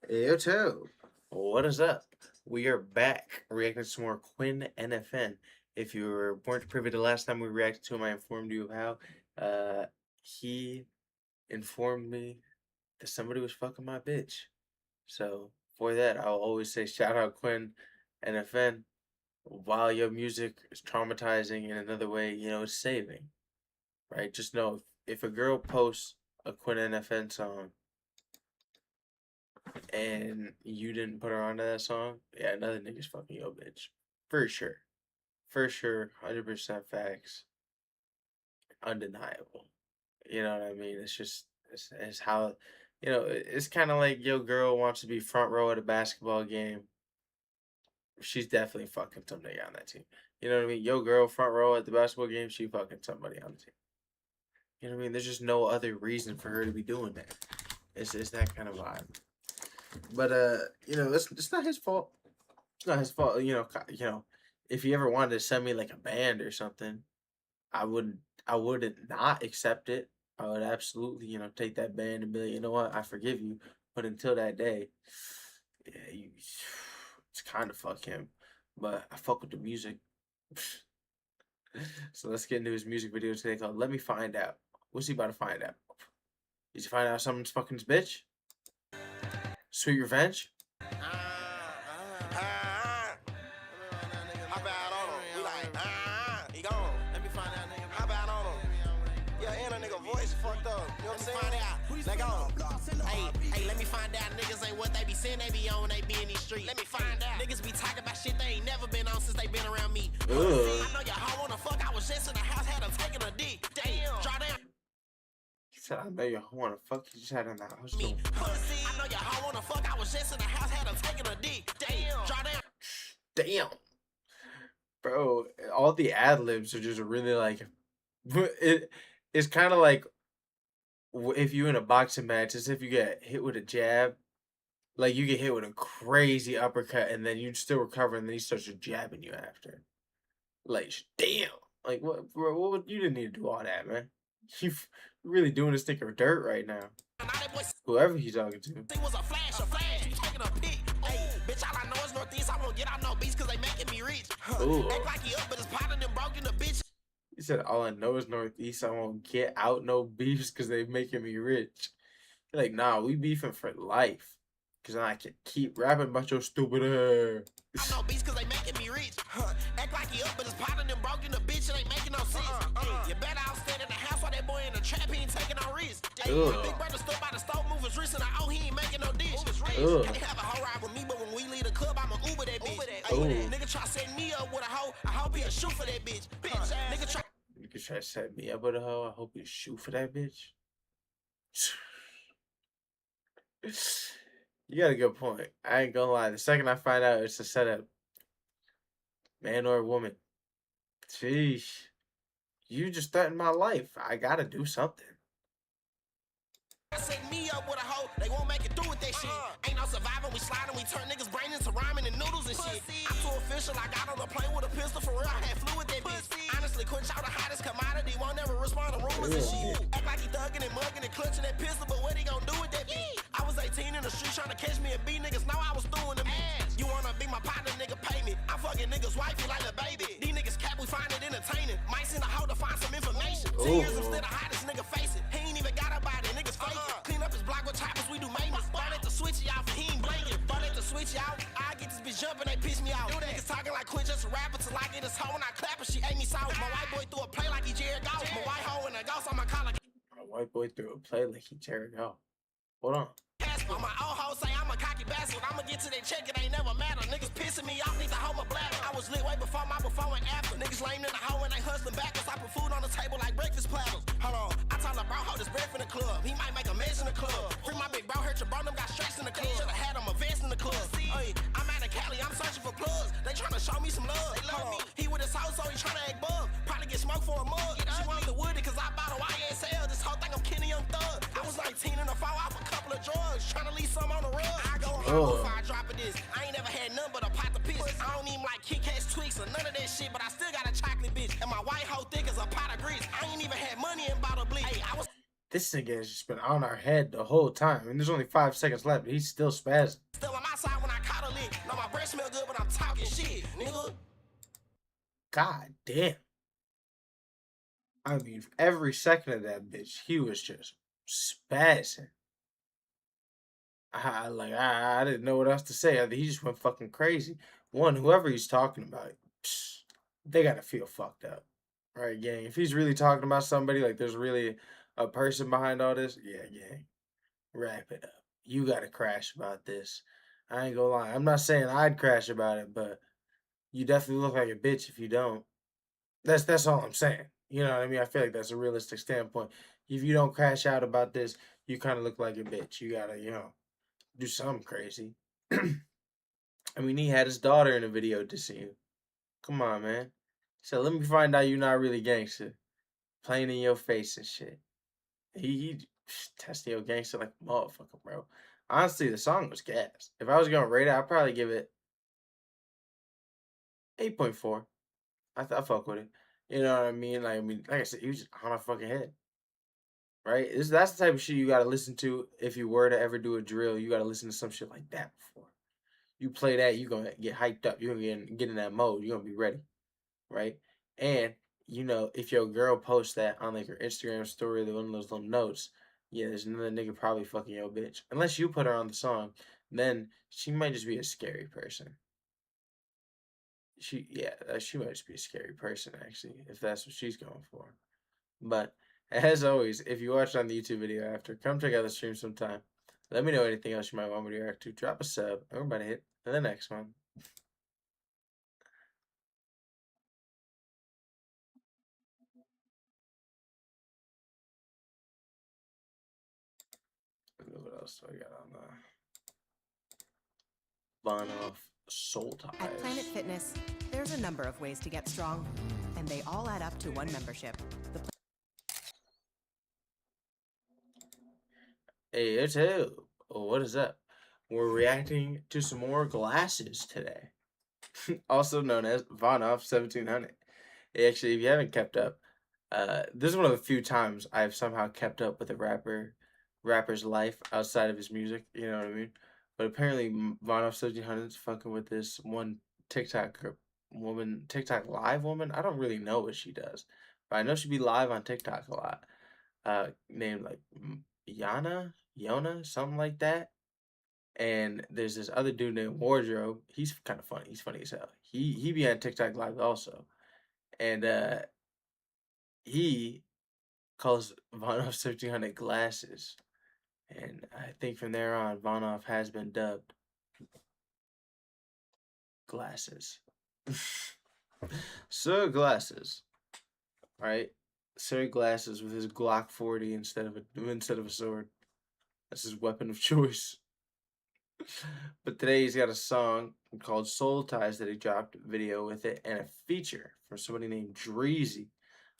Yo, Toe. What is up? We are back reacting to some more Quinn NFN. If you weren't privy to last time we reacted to him, I informed you of how he informed me that somebody was fucking my bitch. So for that, I'll always say shout out Quinn NFN. While your music is traumatizing in another way, you know, it's saving. Right? Just know if a girl posts a Quinn NFN song and you didn't put her onto that song, yeah, another nigga's fucking your bitch. For sure. For sure. 100% facts. Undeniable. You know what I mean? It's just, it's how, you know, it's kind of like your girl wants to be front row at a basketball game. She's definitely fucking some nigga on that team. You know what I mean? Your girl front row at the basketball game, she fucking somebody on the team. You know what I mean? There's just no other reason for her to be doing that. It's that kind of vibe. But you know, it's not his fault. It's not his fault. You know, if he ever wanted to send me like a band or something, I wouldn't not accept it. I would absolutely, you know, take that band and be like, you know what, I forgive you. But until that day, Yeah, it's kind of fuck him, but I fuck with the music. So let's get into his music video today called "Let Me Find Out." What's he about to find out? Did you find out someone's fucking his bitch? Sweet revenge? Hop out on him. We like, he gone. Let me find out, nigga. Hop out on him. Yeah, and a nigga voice fucked up. You know what I'm saying? Find out. Let go. Hey, let me find out. Niggas ain't what they be saying they be on. They be in these streets. Let me find out. Niggas be talking about shit they ain't never been on since they been around me. Ugh. I know your hoe wanna fuck. I was just in the house, had her taking a dick. Damn. Draw down. He said, I know you wanna fuck. You just had in the house. Me. Pussy. I know your hoe wanna fuck. I was just in the house, had her taking a dick. Damn. Draw down. Damn. Bro, all the ad libs are just really like it's kind of like if you in a boxing match, it's if you get hit with a jab, like you get hit with a crazy uppercut and then you still recover and then he starts just jabbing you after. Like, damn. Like, what, bro? You didn't need to do all that, man. You really doing this thing of dirt right now. Whoever he's talking to. It was a flash. You taking a pic. Hey, bitch, all I know is Northeast. I won't get out no beats because they making me rich. Ooh. Act like he up, but it's potting and broken the bitch. He said, all I know is Northeast. I won't get out no beefs because they making me rich. You're like, nah, we beefing for life. Because I can keep rapping about your stupid hair. I know beats because they making me rich. Act like he up, but it's potting and broken the bitch. It ain't making no sense. Hey, you better outstand in the house while that boy in the trap. He ain't taking no risk. Hey, my big brother stood by the stove, move his wrist, and he ain't making no dish. Can't have a hoe ride with me, but when we leave the club, I'ma Uber that bitch. Hey, nigga try to set me up with a hoe. I hope he'll shoot for that bitch. Nigga try. You can try to set me up with a hoe. I hope you shoot for that bitch. You got a good point. I ain't gonna lie. The second I find out it's a setup, man or woman, sheesh, you just threatened my life. I gotta do something. Set me up with a hoe, they won't make it through with that shit. Ain't no surviving, we sliding, we turn niggas' brain into ramen and noodles and shit. I'm too official, I got on the plane with a pistol for real, I had flew with that bitch. Honestly, quit y'all the hottest commodity, won't never respond to rumors and shit. Act like he thugging and mugging and clutching that pistol, but what he gon' do with that bitch? I was 18 in the street trying to catch me and beat niggas, know I was doing them ass. You wanna be my partner, nigga, pay me. I'm fucking niggas' wifey like a baby. These niggas cap, we find it entertaining. Might send a hoe to find some information. 10 years, I'm still the hottest nigga facing. He ain't even got about it, niggas fake. Clean up his block with choppers, we do maintenance. Ball at the switch out, for he ain't blanking. Ball at the switch out, I get this bitch jumping, they piss me out. Niggas talking like Quinn, just a rapper till I get his hoe and I clap her, she ate me soft. My white boy threw a play like he Jared Goff. My white hoe and a ghost on my collar. My white boy threw a play like he Jared Goff. Hold on. On my old hoe say I'm a cocky bastard. I'ma get to that check, it ain't never matter. Niggas pissing me off, need to hold my bladder. I was lit way before my before and after. Niggas lame in the hoe and they hustling backwards. I put food on the table like breakfast platters. Hold on, I told her bro, hold this breath in the club. He might make a mess in the club. Free my big bro, hurt your bro, them got stress in the club. Should've had him a vest in the club. Hey, I'm out of Cali, I'm searching for plugs. They tryna show me some love. They love me. He with his house, so he tryna act bug. Probably get smoked for a mug. She want the woody cause I bought a YSL. This whole thing I'm Kenny Young Thug. I was 19 and I fall off a couple of drugs. Tryna leave some on the rug. I go home before I drop of this. I ain't never had none but a pot of piss. I don't even like Kit Kats, Twix, or none of that shit, but I still got a chocolate bitch. And my white hoe thick as a pot of grits. I ain't even had money in bottle bleach. Hey, I was. This nigga has just been on our head the whole time. And there's only 5 seconds left, but he's still spazzing. Still on my side when I caught a lick. Know my breath smell good, but I'm talking shit, nigga. God damn. I mean, every second of that bitch, he was just spazzing. I didn't know what else to say. He just went fucking crazy. One, whoever he's talking about, they gotta feel fucked up. Right, gang? If he's really talking about somebody, like there's really a person behind all this, yeah, gang. Wrap it up. You gotta crash about this. I ain't gonna lie. I'm not saying I'd crash about it, but you definitely look like a bitch if you don't. That's all I'm saying. You know what I mean? I feel like that's a realistic standpoint. If you don't crash out about this, you kind of look like a bitch. You gotta, do something crazy. I mean, he had his daughter in a video dissing you. Come on, man. So let me find out you're not really gangster. Playing in your face and shit. He testing your gangster like a motherfucker, bro. Honestly, the song was gas. If I was gonna rate it, I'd probably give it 8.4. I fuck with it. You know what I mean? Like I said, he was just on my fucking head. Right? That's the type of shit you gotta listen to if you were to ever do a drill. You gotta listen to some shit like that before. You play that, you're gonna get hyped up. You're gonna get in that mode. You're gonna be ready, right? And you know, if your girl posts that on like her Instagram story, one of those little notes, yeah, there's another nigga probably fucking your bitch. Unless you put her on the song, then she might just be a scary person. She might just be a scary person actually, if that's what she's going for. But as always, if you watched on the YouTube video after, come check out the stream sometime. Let me know anything else you might want me to react to. Drop a sub. I'm about to hit the next one. What else do I got on the Vanoff Soul Ties? At Planet Fitness, there's a number of ways to get strong, and they all add up to one membership. Hey, it's who? What is up? We're reacting to some more glasses today, also known as Vanoff 1700. Hey, actually, if you haven't kept up, this is one of the few times I've somehow kept up with a rapper's life outside of his music. You know what I mean? But apparently, Vanoff 1700 is fucking with this one TikTok live woman. I don't really know what she does, but I know she be live on TikTok a lot. Named like Yona, something like that. And there's this other dude named Wardrobe. He's kind of funny. He's funny as hell. He be on TikTok live also, and he calls Vanoff 1700 glasses. And I think from there on, Vanoff has been dubbed Glasses. Sir Glasses, right? Sir Glasses with his Glock 40 instead of a sword. That's his weapon of choice. But today he's got a song called Soul Ties that he dropped a video with it, and a feature from somebody named Dreezy.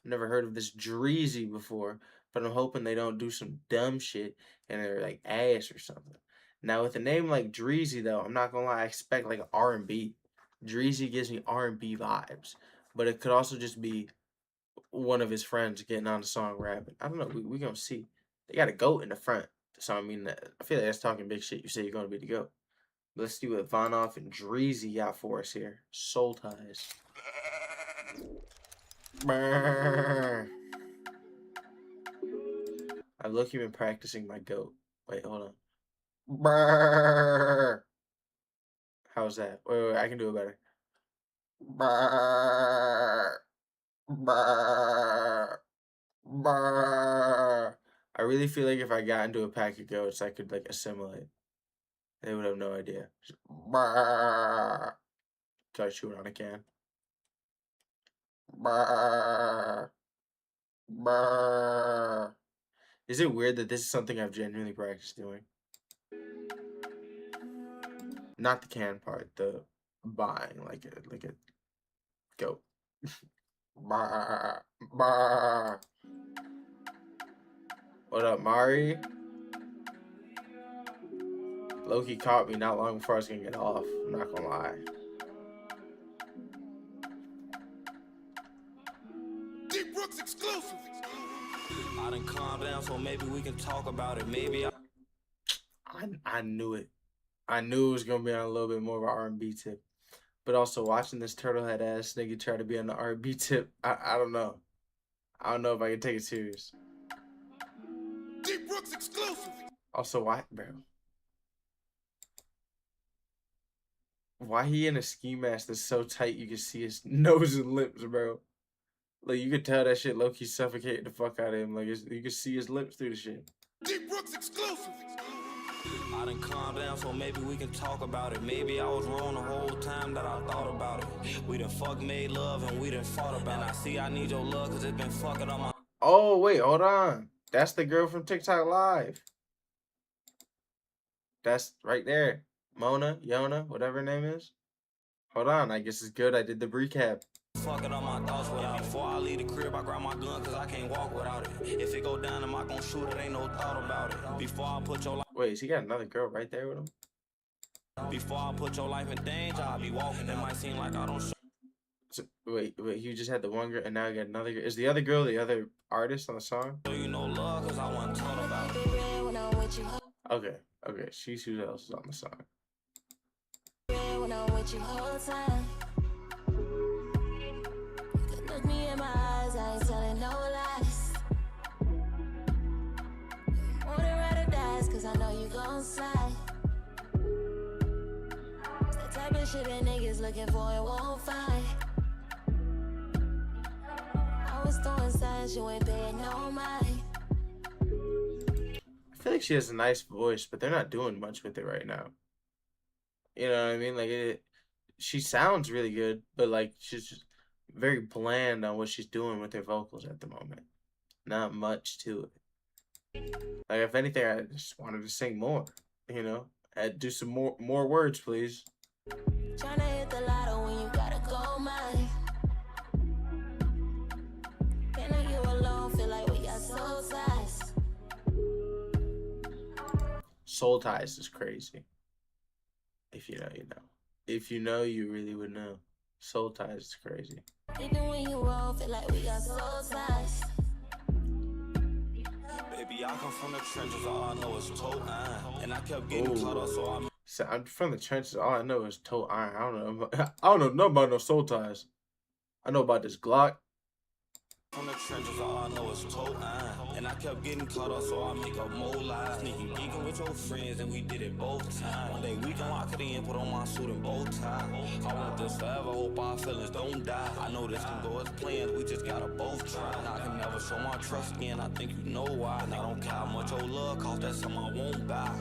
I've never heard of this Dreezy before, but I'm hoping they don't do some dumb shit and they're like ass or something. Now with a name like Dreezy though, I'm not gonna lie, I expect like R&B. Dreezy gives me R&B vibes, but it could also just be one of his friends getting on the song rapping. I don't know. We gonna see. They got a goat in the front, so I mean, I feel like that's talking big shit. You say you're gonna be the goat. Let's see what Vanoff and Dreezy got for us here. Soul Ties. Brr. I've low-key been practicing my goat. Wait, hold on. Brr. How's that? Wait, I can do it better. Brr. Brr. Brr. I really feel like if I got into a pack of goats, I could like assimilate. They would have no idea. Brr. Start chewing on a can. Brr. Brr. Is it weird that this is something I've genuinely practiced doing? Not the can part, the buying like a goat. Brr. Brr. What up, Mari? Loki caught me not long before I was gonna get off. I'm not gonna lie. Deep Brooks exclusive. I done calm down, so maybe we can talk about it. Maybe I knew it. I knew it was gonna be on a little bit more of an R&B tip. But also watching this turtlehead ass nigga try to be on the R&B tip, I don't know. I don't know if I can take it serious. Deep Brooks exclusive. Also, why, bro? Why he in a ski mask that's so tight you can see his nose and lips, bro? Like, you could tell that shit low-key suffocating the fuck out of him. Like, you can see his lips through the shit. Deep Brooks exclusive. I done calm down, so maybe we can talk about it. Maybe I was wrong the whole time that I thought about it. We done fuck made love and we done fought about it. And I see I need your love cause it's been fucking on my... Oh, wait, hold on. That's the girl from TikTok Live. That's right there. Yona, whatever her name is. Hold on, I guess it's good I did the recap. Fucking on my thoughts without it. Before I leave the crib, I grab my gun cause I can't walk without it. If it go down, am I gonna shoot it? Ain't no thought about it. Before I put your life... Wait, has he got another girl right there with him? Before I put your life in danger, I'll be walking. It might seem like I don't show... So, wait, you just had the one girl and now you got another girl. Is the other girl the other artist on the song? You know love cause I wasn't taught about it. Okay, she's who else is on the song. when I'm with you whole time. You can look me in my eyes, I ain't telling no lies. More than ride or dies, cause I know you gon' slide. It's the type of shit that niggas looking for and won't find. I was throwing signs, you ain't paying no mind. I feel like she has a nice voice, but they're not doing much with it right now. You know what I mean? Like she sounds really good, but like she's just very bland on what she's doing with her vocals at the moment. Not much to it. Like if anything, I just wanted to sing more. You know, I'd do some more words, please. Tryna hit the lotto when you gotta go mine. Can't leave you alone, feel like we got soul ties. Soul Ties is crazy. If you know, you know. If you know, you really would know. Soul Ties is crazy. Even when you roll, feel like we got soul ties. Baby, I come from the trenches, all I know is toe iron. And I kept getting caught up, so I'm So I'm from the trenches. All I know is toe iron. I don't know nothing about no Soul Ties. I know about this Glock. from the trenches, all I know is toe iron. And I kept getting caught up, so I make up more lies. Sneaking, geeking with your friends, and we did it both times. One day we can lock it in, put on my suit and bow tie. I want this forever, hope our feelings don't die. I know this can go as planned, we just gotta both try. And I can never show my trust again, I think you know why. And I don't care how much your love costs, that's something I won't buy.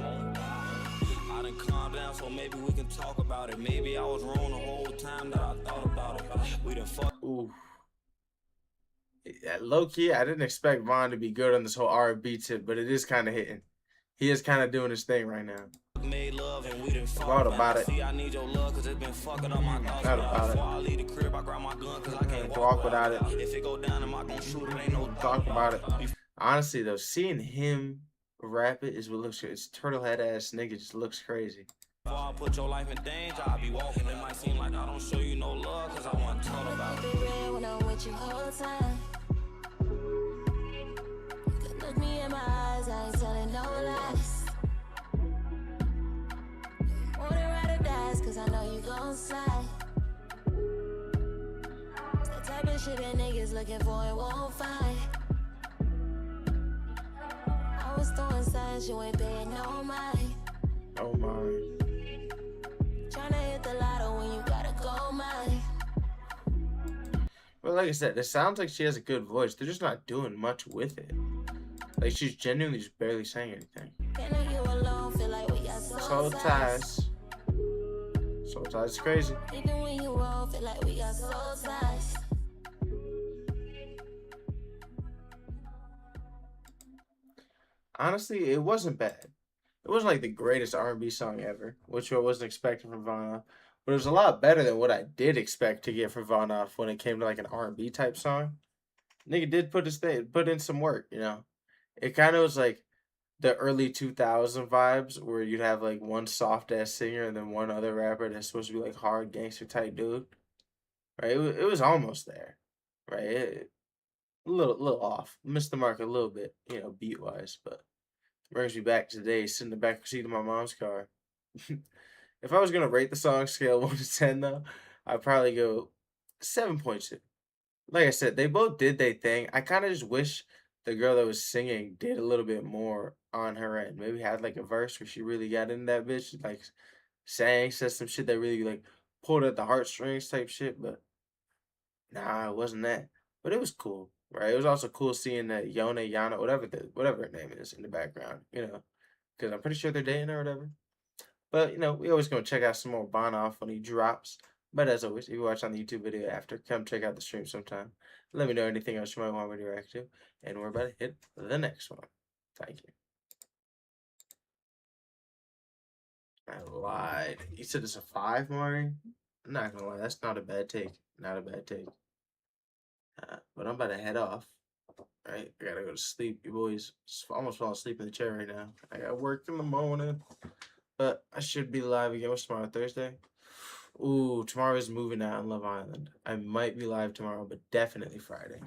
I done calm down, so maybe we can talk about it. Maybe I was wrong the whole time that I thought about it. We done fucked. Ooh. Yeah, low key, I didn't expect Vaughn to be good on this whole R&B tip, but it is kind of hitting. He is kind of doing his thing right now. Made love and we didn't fuck about it. See, I need your love cause it's been fucking up my thoughts. Not about it. Before I leave the crib, I grab my gun cause I can't walk without it. If it go down, am I gonna shoot it? Ain't no Talk about it. Honestly, though, seeing him rap it is what looks good. It's turtlehead ass nigga just looks crazy. Before I put your life in danger, I'll be walking. It might seem like I don't show you no love cause I want to talk about it. Be real when I'm with you whole time. You can look me in my eyes, I ain't telling no lies. More than ride or dies, cause I know you gon' slide. It's the type of shit that niggas looking for and won't find. I was throwing signs, you ain't paying no mind. Oh my. Tryna hit the lotto when you gotta go mine. But like I said, it sounds like she has a good voice. They're just not doing much with it. Like she's genuinely just barely saying anything. Can't leave you alone, feel like we got Soul Ties. Soul Ties is crazy. Even when you roll, feel like we got soul ties. Honestly, it wasn't bad. It wasn't like the greatest R&B song ever, which I wasn't expecting from Von Off. But it was a lot better than what I did expect to get from Von Off when it came to like an R&B type song. Nigga did put in some work, you know. It kind of was like the early 2000 vibes where you'd have like one soft ass singer and then one other rapper that's supposed to be like hard gangster type dude. Right? It was almost there. Right? A little off. Missed the mark a little bit, you know, beat wise, but brings me back to today, sitting in the back seat of my mom's car. If I was gonna rate the song scale 1 to 10 though, I'd probably go 7.2. Like I said, they both did their thing. I kind of just wish the girl that was singing did a little bit more on her end. Maybe had like a verse where she really got in that bitch, like said some shit that really like pulled at the heartstrings type shit. But nah, it wasn't that. But it was cool, right? It was also cool seeing that Yana, whatever her name is in the background, you know, because I'm pretty sure they're dating or whatever. But you know, we always gonna check out some more Bon Off when he drops. But as always, if you watch on the YouTube video after, come check out the stream sometime. Let me know anything else you might want me to react to. And we're about to hit the next one. Thank you. I lied. You said it's a 5, Mari? I'm not gonna lie, that's not a bad take. Not a bad take. But I'm about to head off. Right? I gotta go to sleep. You boys almost fall asleep in the chair right now. I got work in the morning. But I should be live again. What's tomorrow? Thursday? Ooh, tomorrow is moving out on Love Island. I might be live tomorrow, but definitely Friday.